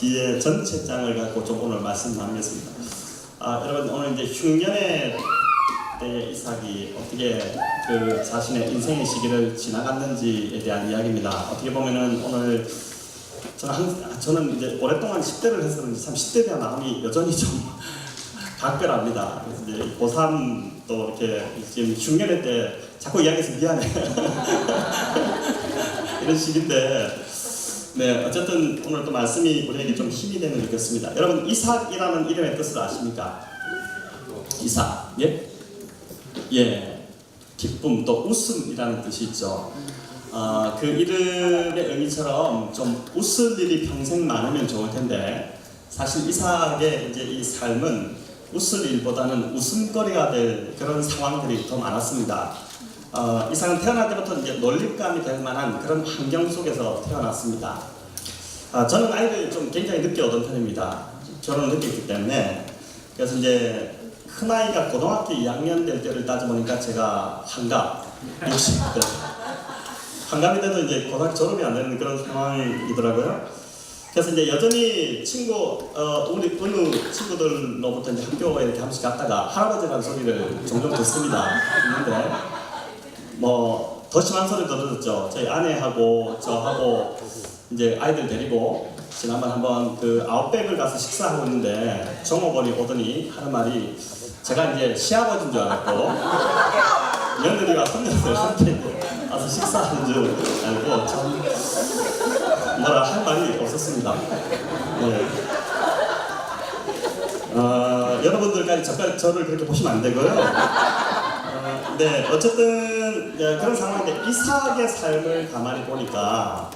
뒤에 전체 장을 갖고 좀 오늘 말씀 나누겠습니다. 여러분 오늘 이제 흉년의 때 이삭이 어떻게 그 자신의 인생의 시기를 지나갔는지에 대한 이야기입니다. 어떻게 보면은 오늘 저는 이제 오랫동안 10대를 했었는데 참 10대 대한 마음이 여전히 좀 각별합니다. 그래서 이제 고3 또 이렇게 지금 흉년의 때 자꾸 이야기해서 미안해. 이런 시기인데, 네, 어쨌든 오늘 또 말씀이 우리에게 좀 힘이 되는 것 같습니다. 여러분, 이삭이라는 이름의 뜻을 아십니까? 이삭, 예? 예, 기쁨, 또 웃음이라는 뜻이 있죠. 그 이름의 의미처럼 좀 웃을 일이 평생 많으면 좋을 텐데, 사실 이삭의 이제 이 삶은 웃을 일보다는 웃음거리가 될 그런 상황들이 더 많았습니다. 이삭은 태어날 때부터 이제 놀림감이 될 만한 그런 환경 속에서 태어났습니다. 저는 아이를 좀 굉장히 늦게 얻은 편입니다. 결혼을 늦게 했기 때문에. 그래서 이제 큰아이가 고등학교 2학년 될 때를 따져보니까 제가 환갑 60대. 환갑이 돼도 이제 고등학교 졸업이 안 되는 그런 상황이더라고요. 그래서 이제 여전히 우리 어느 친구들로부터 이제 학교에 이렇게 한 번씩 갔다가 할아버지라는 소리를 종종 듣습니다. 듣는데 뭐 더 심한 소리도 들었죠. 저희 아내하고 저하고 이제 아이들 데리고 지난번 한번 그 아웃백을 가서 식사하고 있는데 종업원이 오더니 하는 말이 제가 이제 시아버지인 줄 알았고 며느리가 손녀들 함께 와서 식사하는 줄 알고 참 뭐라 할 말이 없었습니다. 네. 여러분들까지 저를 그렇게 보시면 안 되고요. 네, 어쨌든 그런 상황인데 이삭의 삶을 가만히 보니까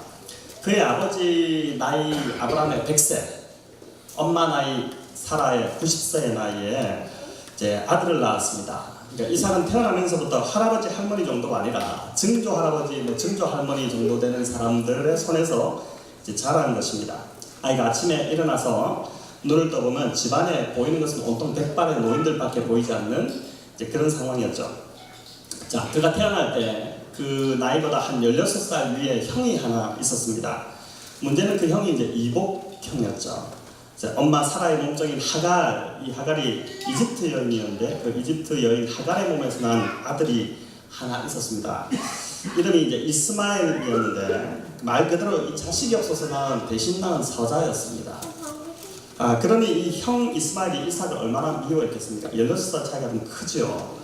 그의 아버지 나이 아브라함의 100세, 엄마 나이 사라의 90세의 나이에 이제 아들을 낳았습니다. 그러니까 이삭은 태어나면서부터 할아버지 할머니 정도가 아니라 증조 할아버지, 증조 할머니 정도 되는 사람들의 손에서 이제 자란 것입니다. 아이가 아침에 일어나서 눈을 떠보면 집안에 보이는 것은 온통 백발의 노인들밖에 보이지 않는 이제 그런 상황이었죠. 자, 그가 태어날 때 그 나이보다 한 16살 위에 형이 하나 있었습니다. 문제는 그 형이 이제 이복형이었죠. 엄마 사라의 몸종인 하갈, 이 하갈이 이집트 여인이었는데 그 이집트 여인 하갈의 몸에서 난 아들이 하나 있었습니다. 이름이 이제 이스마엘이었는데 말 그대로 이 자식이 없어서 낳은 대신 낳은 서자였습니다. 그러니 이 형 이스마엘이 이삭을 얼마나 미워했겠습니까? 16살 차이가 좀 크죠.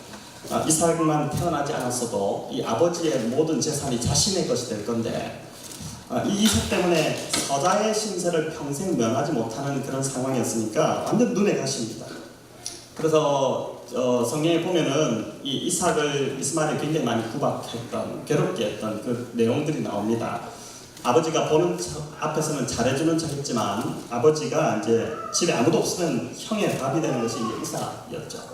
이삭만 태어나지 않았어도 이 아버지의 모든 재산이 자신의 것이 될 건데 이 이삭 때문에 서자의 신세를 평생 면하지 못하는 그런 상황이었으니까 완전 눈에 가십니다. 그래서 성경에 보면은 이 이스마엘을 굉장히 많이 구박했던, 괴롭게 했던 그 내용들이 나옵니다. 아버지가 보는 앞에서는 잘해주는 척했지만 아버지가 이제 집에 아무도 없으면 형의 밥이 되는 것이 이제 이삭이었죠.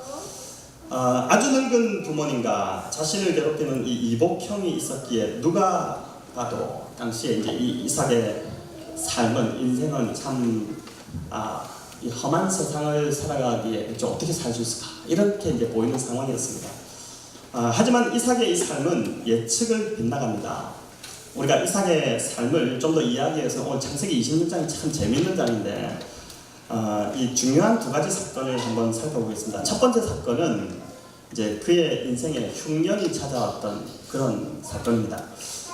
아주 늙은 부모님과 자신을 괴롭히는 이 이복형이 있었기에 누가 봐도 당시에 이제 이 이삭의 삶은 인생은 참 이 험한 세상을 살아가기에 좀 어떻게 살 수 있을까 이렇게 이제 보이는 상황이었습니다. 하지만 이삭의 이 삶은 예측을 빗나갑니다. 우리가 이삭의 삶을 좀 더 이야기해서 오늘 창세기 26장이 참 재미있는 장인데 이 중요한 두 가지 사건을 한번 살펴보겠습니다. 첫 번째 사건은 이제 그의 인생에 흉년이 찾아왔던 그런 사건입니다.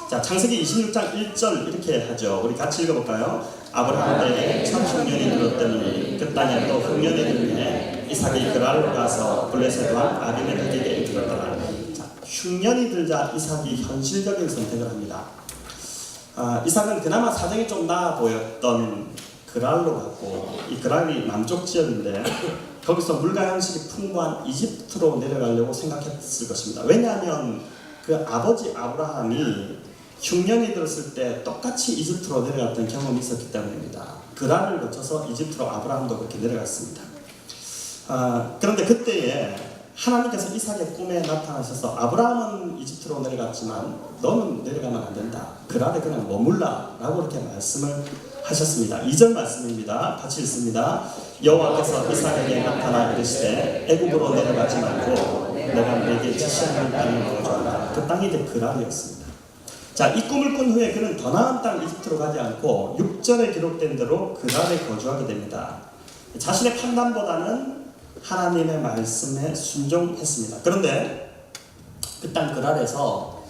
자, 창세기 26장 1절 이렇게 하죠. 우리 같이 읽어볼까요? 아브라함에게 첫 흉년이 들었더니 그 땅에 또 흉년이 들매 이삭이 그랄로 가서 블레셋 왕 아비멜렉에게 이르렀더라. 자, 흉년이 들자 이삭이 현실적인 선택을 합니다. 이삭은 그나마 사정이 좀 나아 보였던 그랄로 갔고 이 그랄이 남쪽 지역인데 거기서 물과 양식이 풍부한 이집트로 내려가려고 생각했을 것입니다. 왜냐하면 그 아버지 아브라함이 흉년이 들었을 때 똑같이 이집트로 내려갔던 경험이 있었기 때문입니다. 그랄을 거쳐서 이집트로 아브라함도 그렇게 내려갔습니다. 그런데 그때에 하나님께서 이삭의 꿈에 나타나셔서 아브라함은 이집트로 내려갔지만 너는 내려가면 안 된다. 그랄에 그냥 머물라 라고 이렇게 말씀을 하셨습니다. 2절 말씀입니다. 같이 읽습니다. 여호와께서 이삭에게 나타나 이르시되 애굽으로 내려가지 말고 내가 네게 지시하는 땅을 거주하라. 그 땅이 이제 그랄이었습니다. 자, 이 꿈을 꾼 후에 그는 더 나은 땅 이집트로 가지 않고 6절에 기록된 대로 그랄에 거주하게 됩니다. 자신의 판단보다는 하나님의 말씀에 순종했습니다. 그런데 그 땅 그랄에서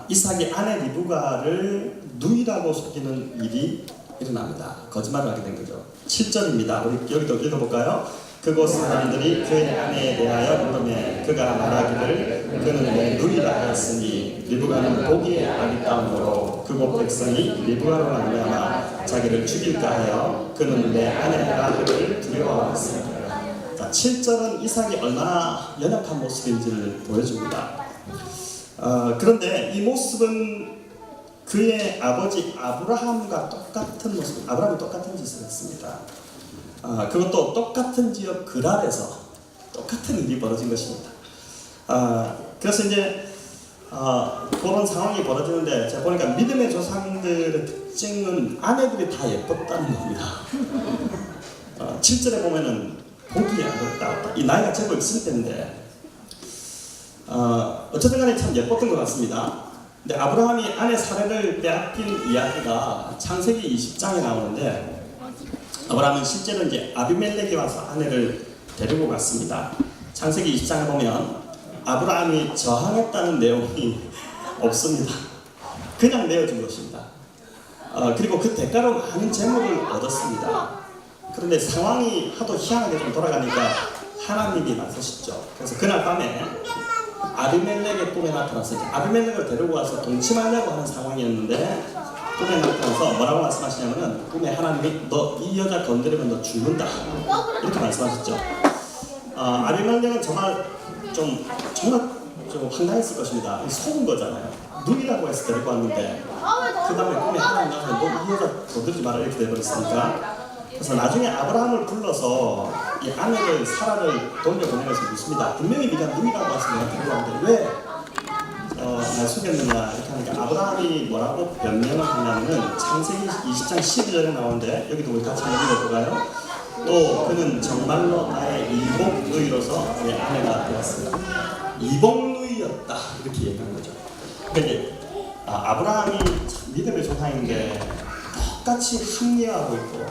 이삭이 아내 리브가를 누이라고 속이는 일이 일어납니다. 거짓말을 하게 된 거죠. 7절입니다. 우리 여기도 읽어볼까요? 그곳 사람들이 그의 아내에 대하여 물으매 그가 말하기를 그는 내 누이라 하였으니 리브가는 보기에 아리따움으로 그곳 백성이 리브가로 말미암아 자기를 죽일까 하여 그는 내 아내라 하기를 두려워하였습니다. 자, 7절은 이삭이 얼마나 연약한 모습인지를 보여줍니다. 그런데 이 모습은 그의 아버지 아브라함과 똑같은 모습, 아브라함이 똑같은 짓을 했습니다. 그것도 똑같은 지역 그랄에서 똑같은 일이 벌어진 것입니다. 그래서 이제 그런 상황이 벌어지는데 제가 보니까 믿음의 조상들의 특징은 아내들이 다 예뻤다는 겁니다. 7절에 보면은 보기 아름답다. 이 나이가 제법 있을 때인데 어쨌든 간에 참 예뻤던 것 같습니다. 근데 아브라함이 아내 사례를 빼앗긴 이야기가 창세기 20장에 나오는데 아브라함은 실제로 이제 아비멜렉이 와서 아내를 데리고 갔습니다. 창세기 20장에 보면 아브라함이 저항했다는 내용이 없습니다. 그냥 내어준 것입니다. 그리고 그 대가로 많은 재물을 얻었습니다. 그런데 상황이 하도 희한하게 좀 돌아가니까 하나님이 나서셨죠. 그래서 그날 밤에 아비멜렉의 꿈에 나타나서 아비멜렉을 데리고 와서 동침하려고 하는 상황이었는데 꿈에 나타나서 뭐라고 말씀하시냐면은 꿈에 하나님이 너 이 여자 건드리면 너 죽는다 이렇게 말씀하셨죠. 아비멜렉은 정말 좀 황당했을 것입니다. 속은 거잖아요. 누이라고 해서 데리고 왔는데 그 다음에 꿈에 하나님 나서 너 이 여자 건드리지 마라 이렇게 돼버렸으니까 그래서 나중에 아브라함을 불러서 이 아내를 사라를 돌려보내면서 묻습니다. 분명히 네가 누이라고 해서 내가 데리고 왔는데 왜 날 속였느냐 이렇게 하니까 아브라함이 뭐라고 변명을 하냐면은 창세기 20장 12절에 나오는데 여기도 우리 같이 한번 읽어볼까요? 또 그는 정말로 나의 이복 누이로서 내 아내가 되었습니다. 이복 누이였다 이렇게 얘기한 거죠. 그러니까 아브라함이 믿음의 조상인데 똑같이 합리화하고 있고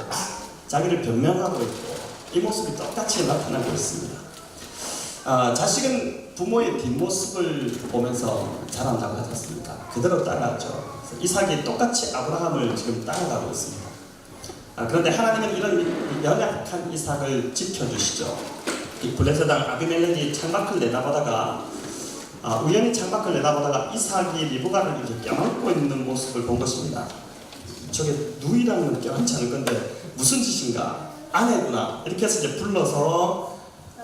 자기를 변명하고 있고 이 모습이 똑같이 나타나고 있습니다. 자식은 부모의 뒷모습을 보면서 자란다고 하지 않습니까? 그대로 따라하죠. 이삭이 똑같이 아브라함을 지금 따라가고 있습니다. 그런데 하나님은 이런 연약한 이삭을 지켜주시죠. 이 블레셋 왕 아비멜렉이 창밖을 내다보다가 우연히 창밖을 내다보다가 이삭이 리브가를 이렇게 껴안고 있는 모습을 본 것입니다. 저게 누이라는 건 껴안지 않을 건데 무슨 짓인가? 아내구나. 이렇게 해서 이제 불러서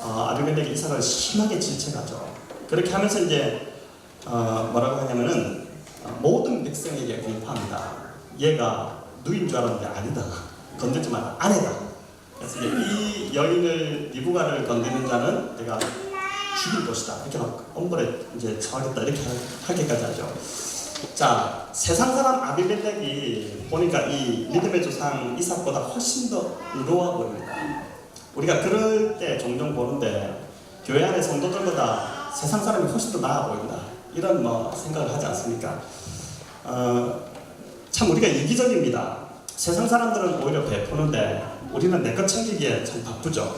아비멜렉이 이삭을 심하게 질책하죠. 그렇게 하면서 이제 뭐라고 하냐면은 모든 백성에게 공포합니다. 얘가 누이인 줄 알았는데 아니다. 건들지 마라. 아내다. 그래서 이 여인을 리브가를 건드리는 자는 내가 죽일 것이다. 이렇게 막 엄벌에 이제 처하겠다. 이렇게 하기까지 하죠. 자, 세상 사람 아비멜렉이 보니까 이 믿음의 조상 이삭보다 훨씬 더 의로워 보입니다. 우리가 그럴 때 종종 보는데 교회 안의 성도들보다 세상 사람이 훨씬 더 나아 보인다. 이런 생각을 하지 않습니까? 참 우리가 이기적입니다. 세상 사람들은 오히려 베푸는데 우리는 내 것 챙기기에 참 바쁘죠.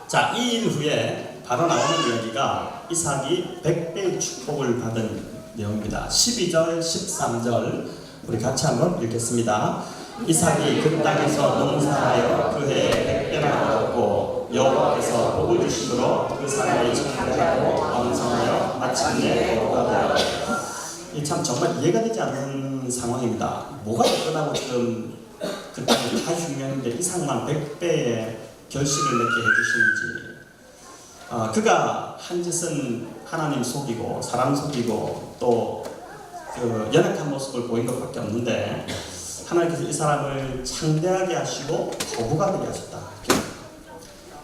자, 이 일 후에 바로 나오는 이야기가 이삭이 100배의 축복을 받은 내용입니다. 12절, 13절 우리 같이 한번 읽겠습니다. 이삭이 그 땅에서 농사하여 그해 100배나 얻었고 여호와께서 복을 주심으로 그 사람이 창대하고 왕성하여 마침내 거부가 되었다. 이 참 정말 이해가 되지 않는 상황입니다. 뭐가 끝나고 지금 그 땅이 다 중요한데 이삭만 100배의 결실을 맺게 해주시는지 그가 한 짓은 하나님 속이고 사람 속이고 또 그 연약한 모습을 보인 것밖에 없는데 하나님께서 이 사람을 창대하게 하시고 거부가 되게 하셨다.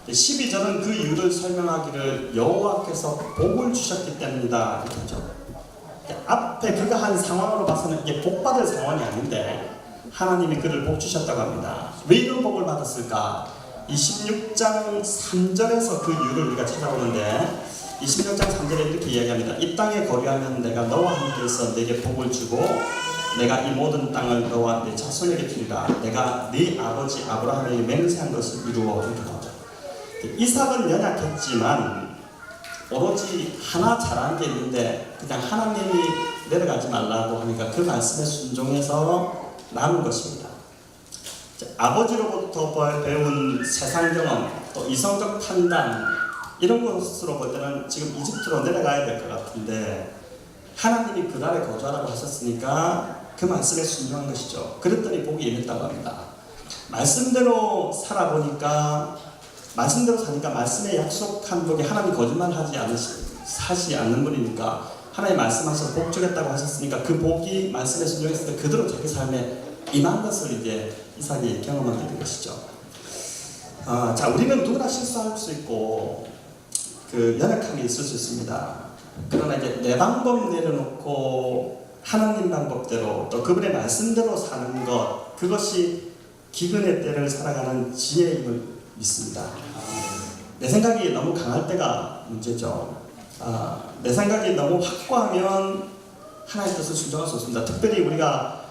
12절은 그 이유를 설명하기를 여호와께서 복을 주셨기 때문이다 이렇게 하죠. 앞에 그가 한 상황으로 봐서는 이게 복받을 상황이 아닌데 하나님이 그를 복 주셨다고 합니다. 왜 이런 복을 받았을까? 26장 3절에서 그 이유를 우리가 찾아보는데 26장 3절에 이렇게 이야기합니다. 이 땅에 거류하면 내가 너와 함께 있어 내게 복을 주고 내가 이 모든 땅을 너와 내 자손에게 주리라. 내가 네 아버지 아브라함에게 맹세한 것을 이루어. 이렇게 나오죠. 이삭은 연약했지만 오로지 하나 잘하는 게 있는데 그냥 하나님이 내려가지 말라고 하니까 그 말씀에 순종해서 나눈 것입니다. 아버지로부터 배운 세상 경험, 또 이성적 판단 이런 것으로 볼 때는 지금 이집트로 내려가야 될 것 같은데 하나님이 그 나라에 거주하라고 하셨으니까 그 말씀에 순종한 것이죠. 그랬더니 복이 임했다고 합니다. 말씀대로 살아보니까 말씀대로 사니까 말씀에 약속한 복이 하나님 거짓말하지 하지 않는 분이니까 하나님 말씀하셔서 복 주겠다고 하셨으니까 그 복이 말씀에 순종했을 때 그대로 자기 삶에 임한 것을 이제 이삭이 경험하게 된 것이죠. 자, 우리는 누구나 실수할 수 있고 그 연약함이 있을 수 있습니다. 그러나 이제 내 방법 내려놓고 하나님 방법대로 또 그분의 말씀대로 사는 것, 그것이 기근의 때를 살아가는 지혜임을 믿습니다. 내 생각이 너무 강할 때가 문제죠. 내 생각이 너무 확고하면 하나님의 뜻을 순종할 수 없습니다. 특별히 우리가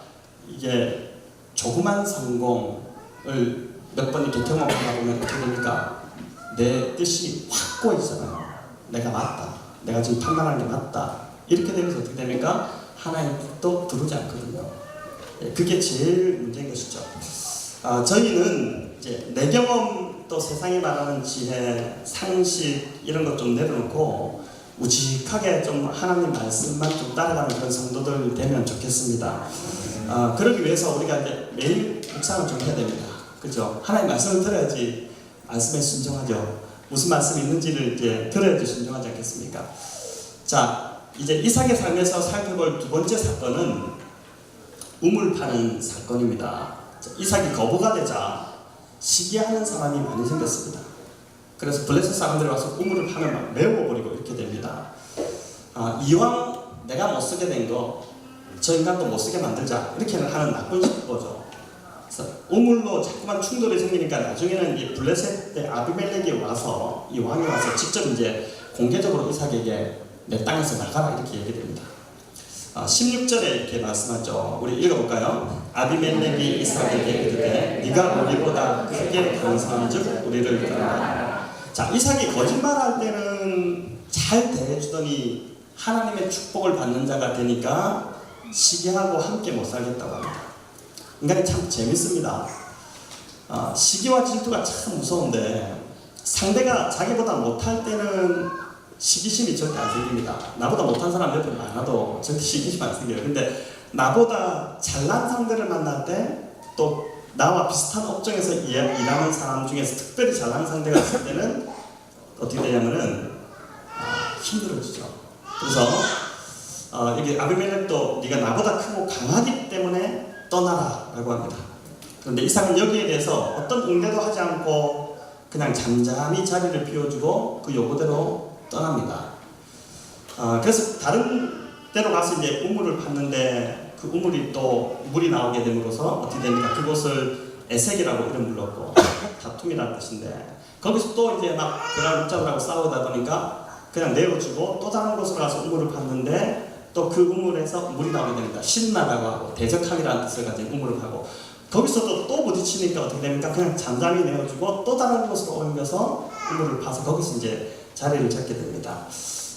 이게 조그만 성공을 몇 번 이렇게 경험하다 보면 어떻게 됩니까? 내 뜻이 확고해지잖아요. 내가 맞다. 내가 지금 판단하는 게 맞다. 이렇게 되면서 어떻게 됩니까? 하나님 뜻도 들어오지 않거든요. 그게 제일 문제인 것이죠. 저희는 이제 내 경험 또 세상에 말하는 지혜, 상식 이런 것 좀 내려놓고 우직하게 좀 하나님 말씀만 좀 따라가는 그런 성도들 되면 좋겠습니다. 그러기 위해서 우리가 이제 매일 묵상을 좀 해야 됩니다. 그죠? 하나님 말씀을 들어야지 말씀에 순종하죠. 무슨 말씀이 있는지를 이제 들어야지 순종하지 않겠습니까? 자, 이제 이삭의 삶에서 살펴볼 두 번째 사건은 우물 파는 사건입니다. 이삭이 거부가 되자 시기하는 사람이 많이 생겼습니다. 그래서 블레셋 사람들이 와서 우물을 파면 막 메워버리고 이렇게 됩니다. 이왕 내가 못 쓰게 된 거 저 인간도 못 쓰게 만들자 이렇게 하는 나쁜 거죠. 그래서 우물로 자꾸만 충돌이 생기니까 나중에는 이 블레셋 때 아비멜렉이 와서 이 왕이 와서 직접 이제 공개적으로 이삭에게 내 땅에서 나가라 이렇게 얘기됩니다. 16절에 이렇게 말씀하죠. 우리 읽어볼까요? 아비멜렉이 이삭에게 이르되 네가 우리보다 크게 강성한즉 우리를 떠나라. 자, 이삭이 거짓말할 때는 잘 대해주더니 하나님의 축복을 받는 자가 되니까 시기하고 함께 못 살겠다고 합니다. 인간이 참 재밌습니다. 시기와 질투가 참 무서운데 상대가 자기보다 못할 때는 시기심이 절대 안 생깁니다. 나보다 못한 사람 옆에 많아도 절대 시기심 안 생겨요. 근데 나보다 잘난 상대를 만날 때 또 나와 비슷한 업종에서 일하는 사람 중에서 특별히 잘난 상대가 있을 때는 어떻게 되냐면은 힘들어지죠. 그래서 이게 아비멜렉도 네가 나보다 크고 강하기 때문에 떠나라 라고 합니다. 그런데 이삭은 여기에 대해서 어떤 응대도 하지 않고 그냥 잠잠히 자리를 비워주고 그 요구대로 떠납니다. 그래서 다른 데로 가서 이제 우물을 팠는데 그 우물이 또 물이 나오게 됨으로써 어떻게 됩니까? 그곳을 에색이라고 이름 불렀고 다툼이라는 뜻인데 거기서 또 이제 막 그날 묵자들하고 싸우다 보니까 그냥 내어주고 또 다른 곳으로 가서 우물을 팠는데 또 그 우물에서 물이 나오게 됩니다. 신나라고 하고 대적하기라는 뜻을 가진 우물을 파고 거기서도 또 부딪히니까 어떻게 됩니까? 그냥 잠잠히 내어주고 또 다른 곳으로 옮겨서 우물을 파서 거기서 이제 자리를 잡게 됩니다.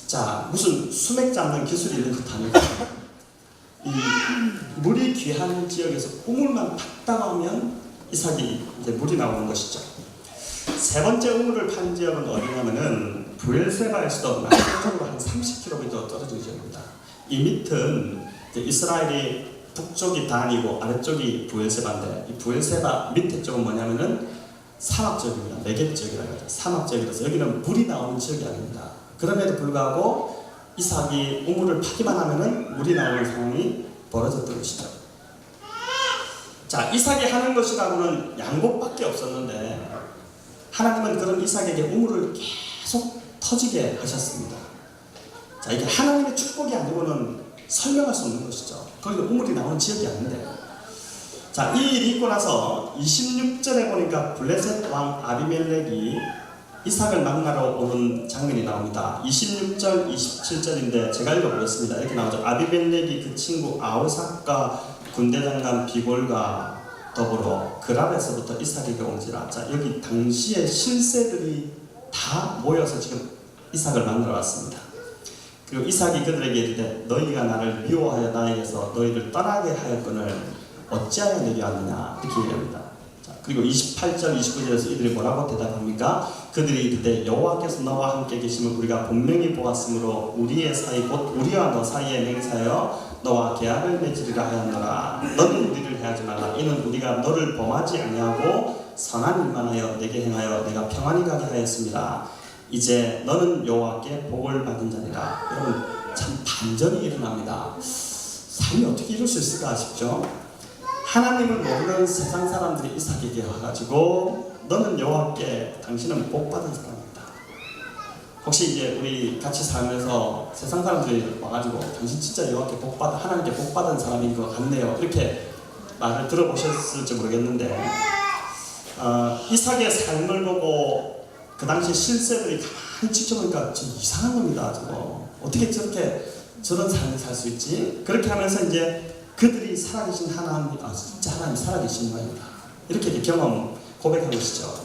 자, 무슨 수맥 잡는 기술이 있는 것 아니고 이 물이 귀한 지역에서 우물만 팠다가 오면 이삭이 이제 물이 나오는 것이죠. 세 번째 우물을 판 지역은 어디냐면은 브엘세바에서도 남쪽으로 한 30km 떨어진 지역입니다. 이 밑은 이스라엘이 북쪽이 단이고 아래쪽이 브엘세바인데 이 브엘세바 밑에 쪽은 뭐냐면은 사막 지역입니다. 내겝 지역이라고 하죠. 사막 지역이라서 여기는 물이 나오는 지역이 아닙니다. 그럼에도 불구하고 이삭이 우물을 파기만 하면은 물이 나오는 상황이 벌어졌던 것이죠. 자, 이삭이 하는 것이라고는 양복밖에 없었는데 하나님은 그런 이삭에게 우물을 계속 터지게 하셨습니다. 자, 이게 하나님의 축복이 아니고는 설명할 수 없는 것이죠. 거기도 우물이 나오는 지역이 아닌데. 자, 이 일이 있고 나서 26절에 보니까 블레셋 왕 아비멜렉이 이삭을 만나러 오는 장면이 나옵니다. 26절, 27절인데 제가 읽어보겠습니다. 이렇게 나오죠. 아비멜렉이 그 친구 아우삭과 군대장관 비골과 더불어 그랄에서부터 이삭에게 온지라. 자, 여기 당시의 실세들이 다 모여서 지금 이삭을 만나러 왔습니다. 그리고 이삭이 그들에게 이르되 너희가 나를 미워하여 나에게서 너희를 떠나게 하였거늘 어찌하여 내게 왔느냐 이렇게 얘기합니다. 그리고 28절, 29절에서 이들이 뭐라고 대답합니까? 그들이 이르되 여호와께서 너와 함께 계심을 우리가 분명히 보았으므로 우리의 사이 곧 우리와 너 사이에 맹세하여 너와 계약을 맺으리라 하였노라. 너는 우리를 해하지 말라. 이는 우리가 너를 범하지 아니하고 선한 일만 하여 내게 행하여 내가 평안히 가게 하였습니다. 이제 너는 여호와께 복을 받은 자니라. 여러분 참 반전이 일어납니다. 삶이 어떻게 이룰 수 있을까 싶죠? 하나님을 모르는 세상 사람들이 이삭에게 와가지고 너는 여호와께 당신은 복받은 사람이다. 혹시 이제 우리 같이 살면서 세상 사람들이 와가지고 당신 진짜 여호와께 복받은 하나님께 복받은 사람인 것 같네요. 이렇게 말을 들어보셨을지 모르겠는데 이삭의 삶을 보고 그 당시 실세들이 가만히 지켜보니까 좀 이상한 겁니다. 저거 어떻게 저렇게 저런 삶을 살 수 있지? 그렇게 하면서 이제 그들이 살아계신 하나님, 진짜 하나님 살아계신 모양이다. 이렇게 경험 고백하고 계시죠.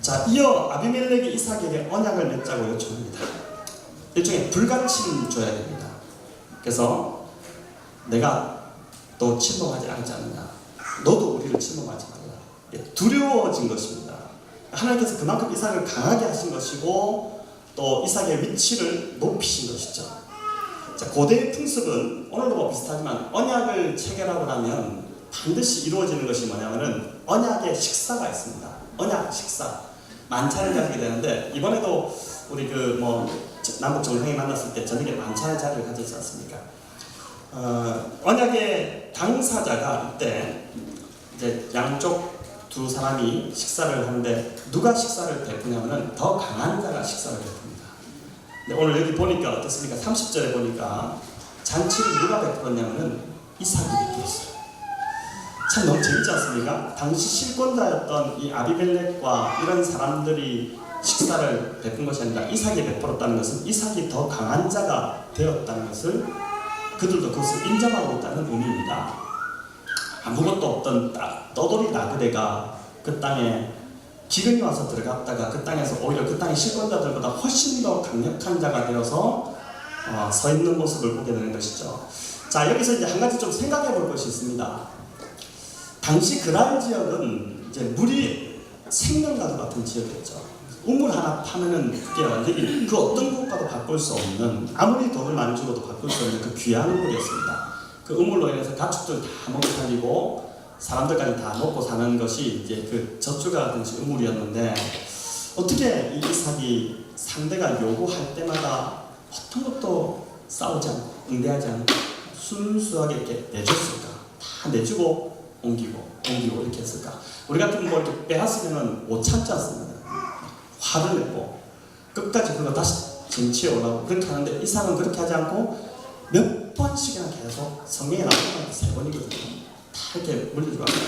자, 이어 아비멜렉이 이삭에게 언약을 맺자고 요청합니다. 일종의 불가침 줘야 됩니다. 그래서 내가 너 침범하지 않지 않느냐, 너도 우리를 침범하지 말라. 두려워진 것입니다. 하나님께서 그만큼 이삭을 강하게 하신 것이고 또 이삭의 위치를 높이신 것이죠. 자, 고대의 풍습은 오늘도 뭐 비슷하지만 언약을 체결하고 나면 반드시 이루어지는 것이 뭐냐면은 언약의 식사가 있습니다. 언약 식사, 만찬을 가지게 되는데 이번에도 우리 그 뭐 남북 정상이 만났을 때 저녁에 만찬의 자리를 가졌지 않습니까? 언약의 당사자가 이때 이제 양쪽 두 사람이 식사를 하는데 누가 식사를 베푸냐면은 더 강한 자가 식사를 베풉니다. 오늘 여기 보니까 어떻습니까? 30절에 보니까 잔치를 누가 베풀었냐면은 이삭이 베풀었어요. 참 너무 재밌지 않습니까? 당시 실권자였던 이 아비멜렉과 이런 사람들이 식사를 베푼 것이 아니라 이삭이 베풀었다는 것은 이삭이 더 강한 자가 되었다는 것을 그들도 그것을 인정하고 있다는 의미입니다. 아무것도 없던 떠돌이 나그네가 그 땅에 기근이 와서 들어갔다가 그 땅에서 오히려 그 땅의 실권자들보다 훨씬 더 강력한 자가 되어서 서 있는 모습을 보게 되는 것이죠. 자, 여기서 이제 한 가지 좀 생각해 볼 것이 있습니다. 당시 그랄 지역은 이제 물이 생명과도 같은 지역이었죠. 우물 하나 파면은 그게 완전히 그 어떤 것과도 바꿀 수 없는, 아무리 돈을 많이 주고도 바꿀 수 없는 그 귀한 우물이었습니다. 그 우물로 인해서 가축들 다 먹고 살리고 사람들까지 다 먹고 사는 것이 이제 그 젖주가 같은 우물이었는데 어떻게 이 이삭이 상대가 요구할 때마다 어떤 것도 싸우지 않고 응대하지 않고 순수하게 이렇게 내줬을까? 다 내주고 옮기고 이렇게 했을까? 우리 같은 뭐 이렇게 빼앗으면 못 참지 않습니다. 화를 내고 끝까지 그거 다시 쟁취해 오라고 그렇게 하는데 이삭은 그렇게 하지 않고 몇 번씩이나 계속 성경에 나오는 3번이거든요. 다 이렇게 물려주고 합니다.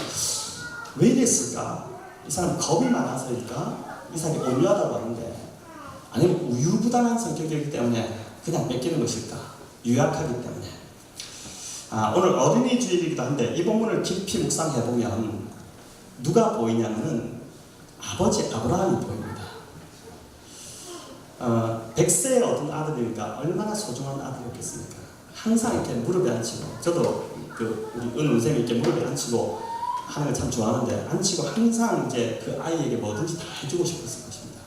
왜 이랬을까? 이 사람 겁이 많아서일까? 이삭이 온유하다고 하는데 아니면 우유부단한 성격이기 때문에 그냥 뺏기는 것일까? 유약하기 때문에. 오늘 어린이 주일이기도 한데 이 본문을 깊이 묵상해보면 누가 보이냐면은 아버지 아브라함이 보입니다. 100세에 얻은 아들이니까 얼마나 소중한 아들이었겠습니까? 항상 이렇게 무릎에 앉히고, 저도 우리 은은쌤이 이렇게 무릎에 앉히고 하는 걸 참 좋아하는데, 앉히고 항상 이제 그 아이에게 뭐든지 다 해주고 싶었을 것입니다.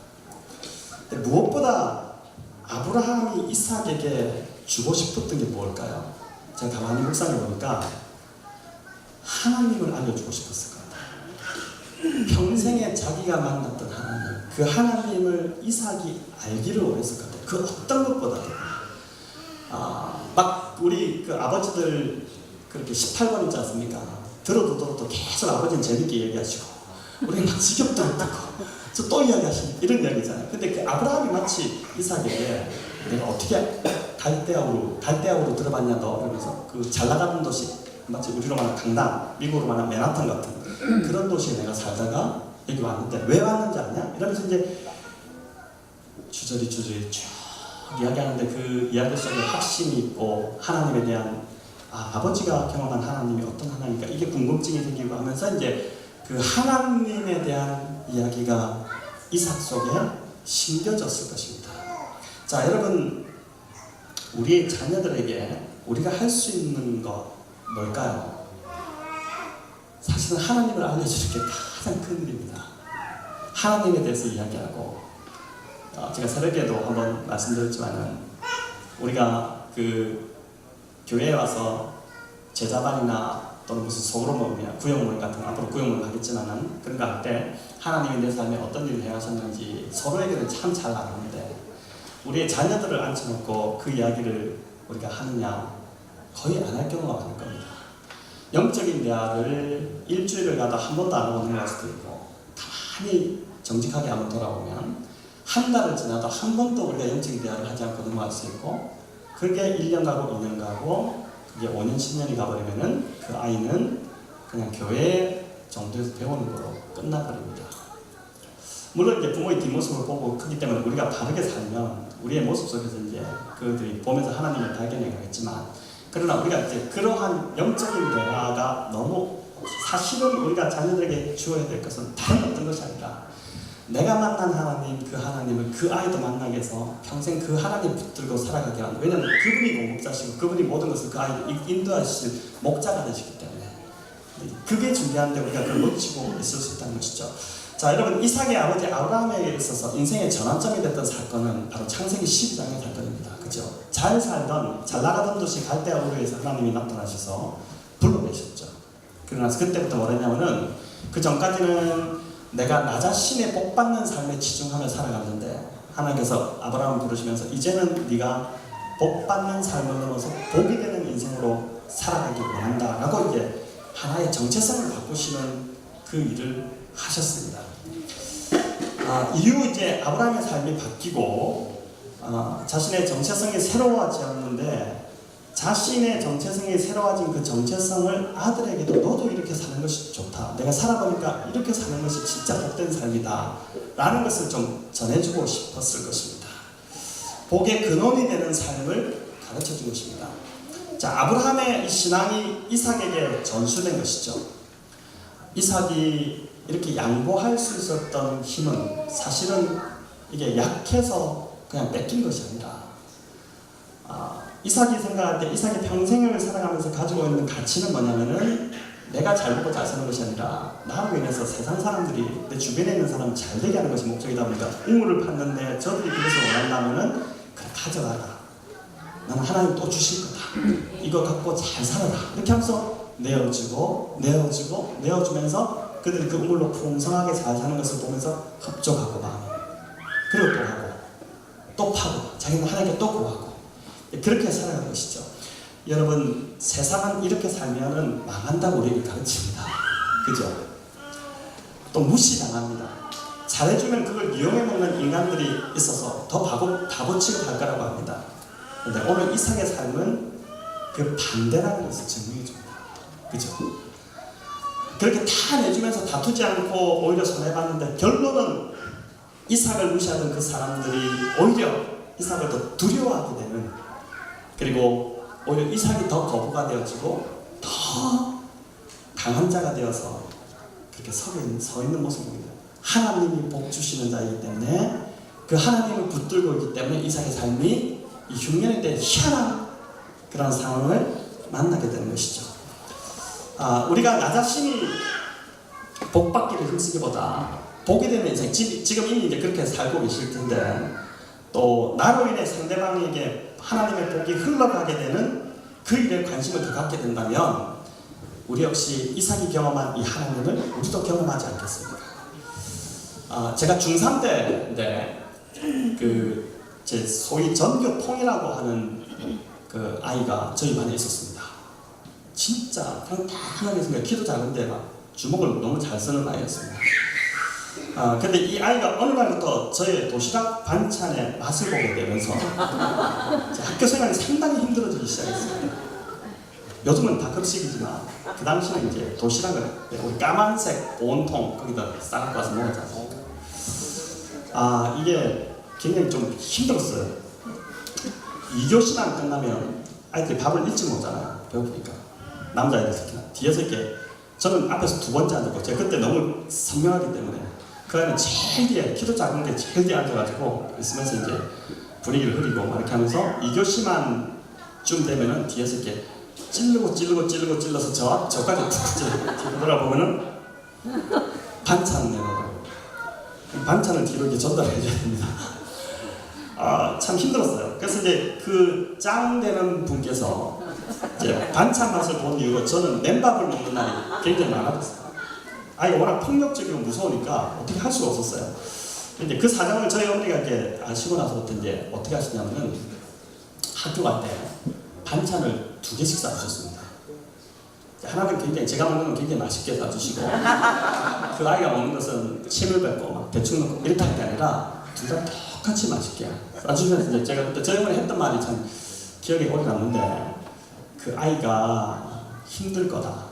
근데 무엇보다 아브라함이 이삭에게 주고 싶었던 게 뭘까요? 제가 가만히 묵상해 보니까 하나님을 알려주고 싶었을 것 같아요. 평생에 자기가 만났던 하나님, 그 하나님을 이삭이 알기를 원했을 것 같아요. 그 어떤 것보다도. 막 우리 그 아버지들 그렇게 18번 있지 않습니까? 들어도 계속 아버지는 재밌게 얘기하시고 우리 막 지겹도록 듣고 또 이야기하시고 이런 이야기잖아요. 근데 그 아브라함이 마치 이삭에게 내가 어떻게 갈대아우로 들어봤냐 너? 그러면서 그 잘나가는 도시, 마치 우리로 말하는 강남, 미국으로 말하는 맨하탄 같은 그런 도시에 내가 살다가 여기 왔는데 왜 왔는지 아냐? 이러면서 이제 주저리 쭉 이야기하는데 그 이야기 속에 확신이 있고 하나님에 대한 아버지가 경험한 하나님이 어떤 하나님인가 이게 궁금증이 생기고 하면서 이제 그 하나님에 대한 이야기가 이삭 속에 심겨졌을 것입니다. 자, 여러분, 우리 자녀들에게 우리가 할 수 있는 것 뭘까요? 사실은 하나님을 알려주는 게 가장 큰 일입니다. 하나님에 대해서 이야기하고, 제가 새벽에도 한번 말씀드렸지만은 우리가 그 교회에 와서 제자반이나 또는 무슨 소그룹 모임이나 구역 모임 같은 거, 앞으로 구역 모임 하겠지만은 그런 거 할 때 하나님이 내 삶에 어떤 일을 해하셨는지 서로에게는 참 잘 나누는데 우리의 자녀들을 앉혀놓고 그 이야기를 우리가 하느냐 거의 안 할 경우가 많을 겁니다. 영적인 대화를 일주일을 가도 한 번도 안 하고 넘어갈 수도 있고 가만히 정직하게 한번 돌아보면 한 달을 지나도 한 번도 우리가 영적인 대화를 하지 않고 넘어갈 수 있고 그게 1년 가고 2년 가고 그게 5년 10년이 가버리면은 그 아이는 그냥 교회 정도에서 배우는 거로 끝나버립니다. 물론 이제 부모의 뒷모습을 보고 크기 때문에 우리가 바르게 살면 우리의 모습 속에서 이제 그들이 보면서 하나님을 발견해 가겠지만 그러나 우리가 이제 그러한 영적인 대화가 너무 사실은 우리가 자녀들에게 주어야 될 것은 다른 어떤 것이 아니라 내가 만난 하나님, 그 하나님을 그 아이도 만나게 해서 평생 그 하나님 붙들고 살아가게 하는 왜냐하면 그분이 공급자시고 그분이 모든 것을 그 아이를 인도하실 목자가 되시기 때문에 그게 중요한데 우리가 그걸 놓치고 있을 수 있다는 것이죠. 자, 여러분 이삭의 아버지 아브라함에게 있어서 인생의 전환점이 됐던 사건은 바로 창세기 12장의 사건입니다. 그죠? 잘 살던 잘 나가던 도시 갈대아우르에서 하나님이 나타나셔서 불러내셨죠. 그러나 그때부터 뭐랬냐면은 그 전까지는 내가 나 자신의 복받는 삶에 치중하며 살아갔는데 하나님께서 아브라함을 부르시면서 이제는 네가 복받는 삶을 넘어서 복이 되는 인생으로 살아가길 원한다 라고 이제 하나의 정체성을 바꾸시는 그 일을 하셨습니다. 이후 이제 아브라함의 삶이 바뀌고 자신의 정체성이 새로워졌는데 자신의 정체성이 새로워진 그 정체성을 아들에게도 너도 이렇게 사는 것이 좋다. 내가 살아보니까 이렇게 사는 것이 진짜 복된 삶이다. 라는 것을 좀 전해주고 싶었을 것입니다. 복의 근원이 되는 삶을 가르쳐준 것입니다. 자, 아브라함의 이 신앙이 이삭에게 전수된 것이죠. 이삭이 이렇게 양보할 수 있었던 힘은 사실은 이게 약해서 그냥 뺏긴 것이 아니라 이삭이 생각할 때 이삭이 평생을 살아가면서 가지고 있는 가치는 뭐냐면은 내가 잘 먹고 잘 사는 것이 아니라 나로 인해서 세상 사람들이 내 주변에 있는 사람 잘 되게 하는 것이 목적이다 보니까 우물을 팠는데 저들이 그것을 원한다면은 그래 가져가라. 나는 하나님 또 주실 거다. 이거 갖고 잘 살아라. 이렇게 하면서 내어주면서 그들이 그 우물로 풍성하게 잘 사는 것을 보면서 흡족하고 마음이 그리고 또 하고 또 파고 자기는 하나님께 또 구하고 그렇게 살아가는 것이죠. 여러분 세상은 이렇게 살면은 망한다고 우리에게 가르칩니다. 그죠? 또 무시당합니다. 잘해주면 그걸 이용해 먹는 인간들이 있어서 더 바보 취급할 거라고 합니다. 근데 오늘 이삭의 삶은 그 반대라는 것을 증명해 줍니다. 그죠? 그렇게 다 내주면서 다투지 않고 오히려 손해봤는데 결론은 이삭을 무시하던 그 사람들이 오히려 이삭을 더 두려워하게 되는 그리고 오히려 이삭이 더 거부가 되어지고 더 강한 자가 되어서 그렇게 서 있는 모습입니다. 하나님이 복 주시는 자이기 때문에 그 하나님을 붙들고 있기 때문에 이삭의 삶이 이 흉년의 때 희한한 그런 상황을 만나게 되는 것이죠. 우리가 나 자신이 복 받기를 힘쓰기보다 복이 되는 인생, 지금 이미 이제 그렇게 살고 계실 텐데 또 나로 인해 상대방에게 하나님의 복이 흘러가게 되는 그 일에 관심을 더 갖게 된다면 우리 역시 이삭이 경험한 이 하나님을 우리도 경험하지 않겠습니까? 제가 중3 때인데 제 소위 전교통이라고 하는 그 아이가 저희 반에 있었습니다. 진짜 그냥 단단하게 생겨 키도 작은데 막 주먹을 너무 잘 쓰는 아이였습니다. 근데 이 아이가 어느 날부터 저의 도시락 반찬의 맛을 보게 되면서 학교 생활이 상당히 힘들어지기 시작했습니다. 요즘은 다 급식이지만 그 당시는 이제 도시락을 우리 까만색 온통 거기다 싸갖고 와서 먹었지 않습니까? 아 이게 굉장히 좀 힘들었어요. 2교시만 끝나면 아이들이 밥을 일찍 먹잖아요. 배고프니까. 남자애들 특히나 뒤에서 이렇게 저는 앞에서 두 번째 앉았고 제가 그때 너무 선명하기 때문에 그 아이는 제일 뒤에 키도 작은 게 제일 뒤에 앉아가지고 있으면서 이제 분위기를 흐리고 막 이렇게 하면서 2교시만 쯤 되면은 뒤에서 이렇게 찔러서 저까지 툭 찔러 돌아보면은 반찬 내놓으라고. 반찬을 뒤로 이렇게 전달해줘야 됩니다. 아, 참 힘들었어요. 그래서 이제 그 짱 되는 분께서 이제 반찬 맛을 본 이유로 저는 맨밥을 먹는 날이 굉장히 많아졌어요. 아이가 워낙 폭력적이고 무서우니까 어떻게 할 수가 없었어요. 근데 그 사정을 저희 어머니가 이렇게 아시고 나서부터 이제 어떻게 하시냐면은 학교 갈 때 반찬을 2개씩 싸주셨습니다. 하나는 굉장히 제가 먹는 건 굉장히 맛있게 싸주시고 그 아이가 먹는 것은 침을 뱉고 막 대충 넣고 이렇게 할 게 아니라 둘 다 똑같이 맛있게 싸주면서 이제 제가 그때 저희 어머니 했던 말이 참 기억에 오래 남는데 그 아이가 힘들 거다.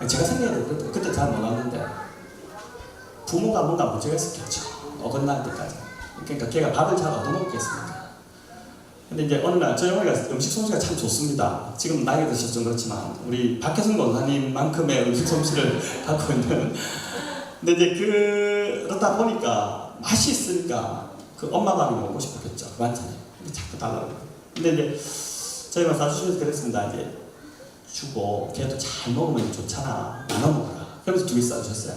제가 생각해도 그때 잘 몰랐는데 부모가 뭔가 문제가 있었겠죠. 어긋날 때까지. 그러니까 걔가 밥을 잘 얻어먹겠습니까? 근데 이제 어느 날 저희 어머니가 음식 솜씨가 참 좋습니다. 지금 나이가 드셔서 좀 그렇지만 우리 박혜순 권사님만큼의 음식 솜씨를 갖고 있는. 근데 이제 그러다 보니까 맛이 있으니까 그 엄마 밥이 먹고 싶었겠죠. 그 반찬이. 자꾸 달라고. 근데 이제 저희가 싸주시면서 그랬습니다. 이제 주고 걔도 잘 먹으면 좋잖아. 나눠 먹어라. 그러면서 2개 싸주셨어요.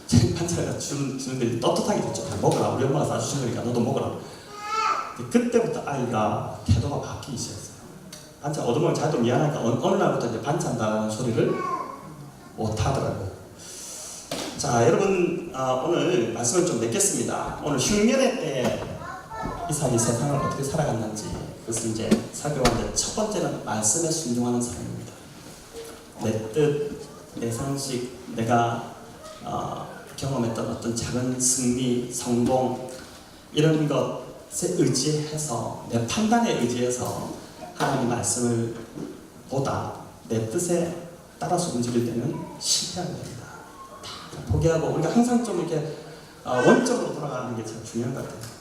제 반찬을 주는데 떳떳하게 됐죠. 먹어라. 우리 엄마가 싸주신 거니까 너도 먹어라. 그때부터 아이가 태도가 바뀌기 시작했어요. 반찬 얻어먹으면 자기도 미안하니까 어느 날부터 이제 반찬 달라는 소리를 못 하더라고요. 자, 여러분 오늘 말씀을 좀 맺겠습니다. 오늘 흉년의 때에 이삭이 세상을 어떻게 살아갔는지 그것을 이제 살펴봤는데 첫 번째는 말씀에 순종하는 삶입니다. 내 뜻, 내 상식, 내가 경험했던 어떤 작은 승리, 성공 이런 것에 의지해서 내 판단에 의지해서 하나님 말씀을 보다 내 뜻에 따라서 움직일 때는 실패하게 됩니다. 다 포기하고 우리가 항상 좀 이렇게 원점으로 돌아가는 게 참 중요한 것 같아요.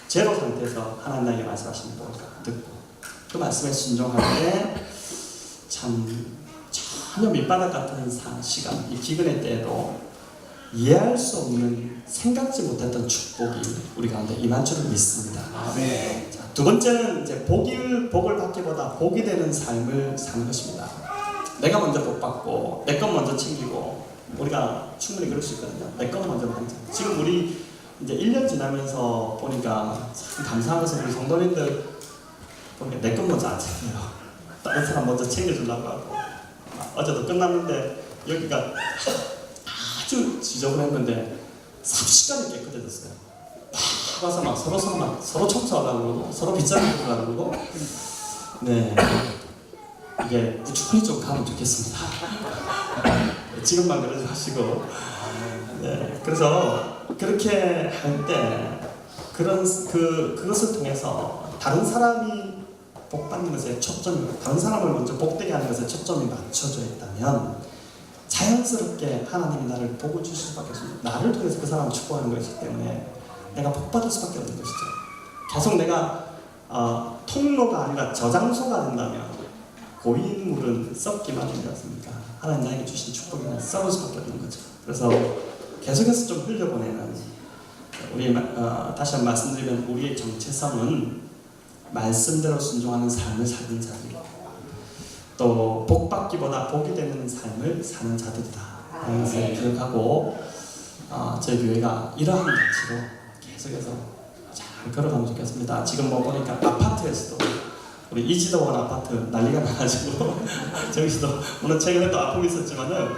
제로 상태에서 하나님에게 말씀하시는 걸 듣고 그 말씀에 순종할 때 참 전혀 밑바닥 같은 시간, 이 기근의 때에도 이해할 수 없는 생각지 못했던 축복이 우리 가운데 임한 줄을 믿습니다. 아멘. 자, 두 번째는 이제 복을 받기보다 복이 되는 삶을 사는 것입니다. 내가 먼저 복 받고 내 것 먼저 챙기고 우리가 충분히 그럴 수 있거든요. 내 것 먼저 받자. 지금 우리 이제 1년 지나면서 보니까 참 감사한 것은 우리 성도님들 보니까 내 것 먼저 안 챙겨요. 다른 사람 먼저 챙겨주려고 하고 어제도 끝났는데 여기가 아주 지저분했는데 삽시간에 깨끗해졌어요. 막 와서 막 서로 청소하려고 그러고 서로 빗자루 들으려고 그러고 네 이게 우측분이 좀 가면 좋겠습니다. 지금만 그러지 마시고 네 그래서 그렇게 할 때 그것을 통해서 다른 사람이 복 받는 것에 초점이 다른 사람을 먼저 복되게 하는 것에 초점이 맞춰져 있다면 자연스럽게 하나님이 나를 복을 주실 수밖에 없습니다. 나를 통해서 그 사람을 축복하는 것이기 때문에 내가 복 받을 수밖에 없는 것이죠. 계속 내가 통로가 아니라 저장소가 된다면 고인물은 썩기만 하지 않습니까? 하나님 나에게 주신 축복이는 썩을 수밖에 없는 거죠. 그래서 계속해서 좀 흘려보내는 우리 다시 한번 말씀드리면 우리의 정체성은 말씀대로 순종하는 삶을 사는 자들, 또 복받기보다 복이 되는 삶을 사는 자들이다 하는 것을 기억하고 저희 교회가 이러한 가치로 계속해서 잘 걸어가면 좋겠습니다. 지금 뭐 보니까 아파트에서도 우리 이지도원 아파트 난리가 나가지고 저기서도 물론 최근에 또 아픔이 있었지만은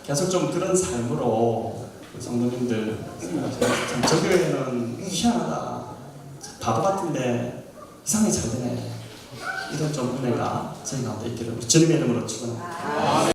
계속 좀 그런 삶으로 성도님들 참 저 교회는 희한하다, 바보 같은데 이상하게 잘 되네, 이런 좀 은혜가 저희 가운데 있기를 주님의 이름으로 축원합니다.